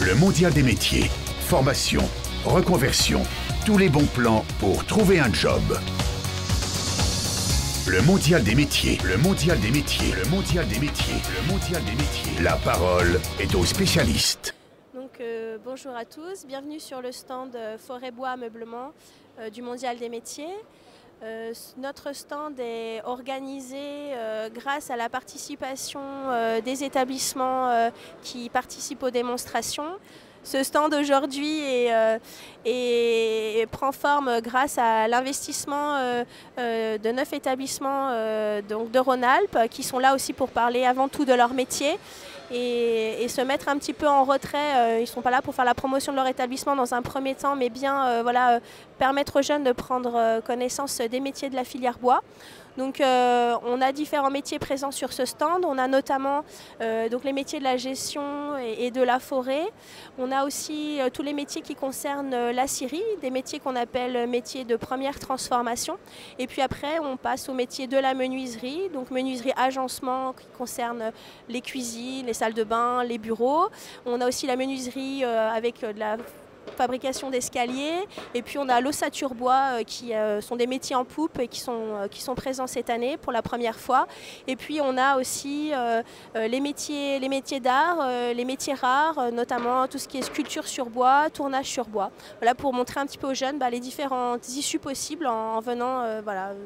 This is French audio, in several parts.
Le mondial des métiers. Formation, reconversion, tous les bons plans pour trouver un job. Le mondial des métiers, le mondial des métiers, le mondial des métiers, le mondial des métiers. La parole est aux spécialistes. Donc, bonjour à tous, bienvenue sur le stand Forêt Bois Ameublement du mondial des métiers. Notre stand est organisé grâce à la participation des établissements qui participent aux démonstrations. Ce stand aujourd'hui prend forme grâce à l'investissement de 9 établissements donc de Rhône-Alpes qui sont là aussi pour parler avant tout de leur métier et se mettre un petit peu en retrait. Ils ne sont pas là pour faire la promotion de leur établissement dans un premier temps, mais bien permettre aux jeunes de prendre connaissance des métiers de la filière bois. Donc on a différents métiers présents sur ce stand. On a notamment donc les métiers de la gestion et de la forêt. On a aussi tous les métiers qui concernent la scierie, des métiers qu'on appelle métiers de première transformation. Et puis après, on passe aux métiers de la menuiserie, donc menuiserie agencement qui concerne les cuisines, les salles de bain, les bureaux. On a aussi la menuiserie avec de la fabrication d'escaliers, et puis on a l'ossature bois qui sont des métiers en poupe et qui sont présents cette année pour la première fois. Et puis on a aussi les métiers d'art, les métiers rares, notamment tout ce qui est sculpture sur bois, tournage sur bois. Voilà, pour montrer un petit peu aux jeunes les différentes issues possibles en venant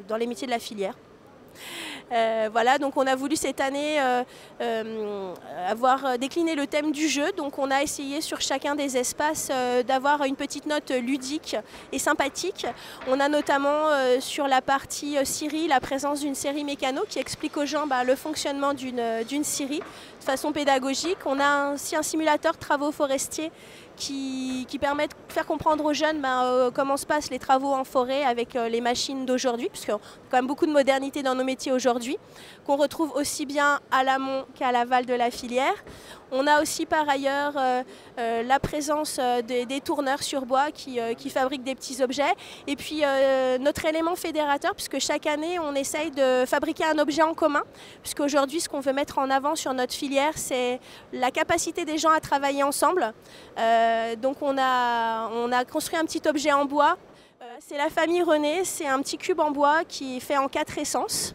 dans les métiers de la filière. Voilà, donc on a voulu cette année avoir décliné le thème du jeu. Donc on a essayé sur chacun des espaces d'avoir une petite note ludique et sympathique. On a notamment sur la partie scierie la présence d'une série mécano qui explique aux gens le fonctionnement d'une scierie de façon pédagogique. On a aussi un simulateur travaux forestiers qui permet de faire comprendre aux jeunes comment se passent les travaux en forêt avec les machines d'aujourd'hui, puisqu'il y a quand même beaucoup de modernité dans nos métiers aujourd'hui, qu'on retrouve aussi bien à l'amont qu'à l'aval de la filière. On a aussi par ailleurs la présence des tourneurs sur bois qui fabriquent des petits objets. Et puis notre élément fédérateur, puisque chaque année on essaye de fabriquer un objet en commun, puisqu'aujourd'hui ce qu'on veut mettre en avant sur notre filière, c'est la capacité des gens à travailler ensemble. Donc on a construit un petit objet en bois. C'est la famille René, c'est un petit cube en bois qui est fait en 4 essences.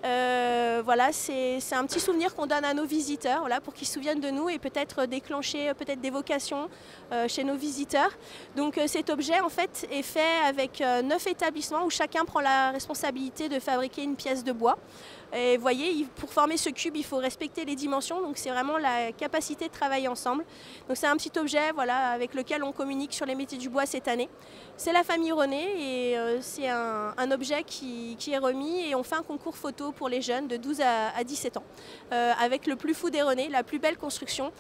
Voilà, c'est un petit souvenir qu'on donne à nos visiteurs, pour qu'ils se souviennent de nous et peut-être déclencher des vocations chez nos visiteurs. Donc cet objet en fait est fait avec 9 établissements où chacun prend la responsabilité de fabriquer une pièce de bois. Et vous voyez, pour former ce cube, il faut respecter les dimensions, donc c'est vraiment la capacité de travailler ensemble. Donc c'est un petit objet avec lequel on communique sur les métiers du bois cette année. C'est la famille René et c'est un objet qui est remis et on fait un concours photo pour les jeunes de 12 à 17 ans avec le plus fou des René, la plus belle construction.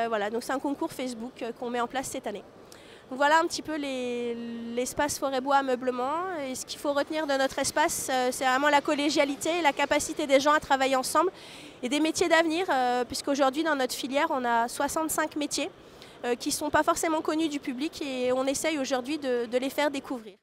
Voilà, donc c'est un concours Facebook qu'on met en place cette année. Donc voilà un petit peu l'espace Forêt Bois Ameublement. Et ce qu'il faut retenir de notre espace, c'est vraiment la collégialité, la capacité des gens à travailler ensemble et des métiers d'avenir, puisqu'aujourd'hui dans notre filière, on a 65 métiers qui ne sont pas forcément connus du public et on essaye aujourd'hui de les faire découvrir.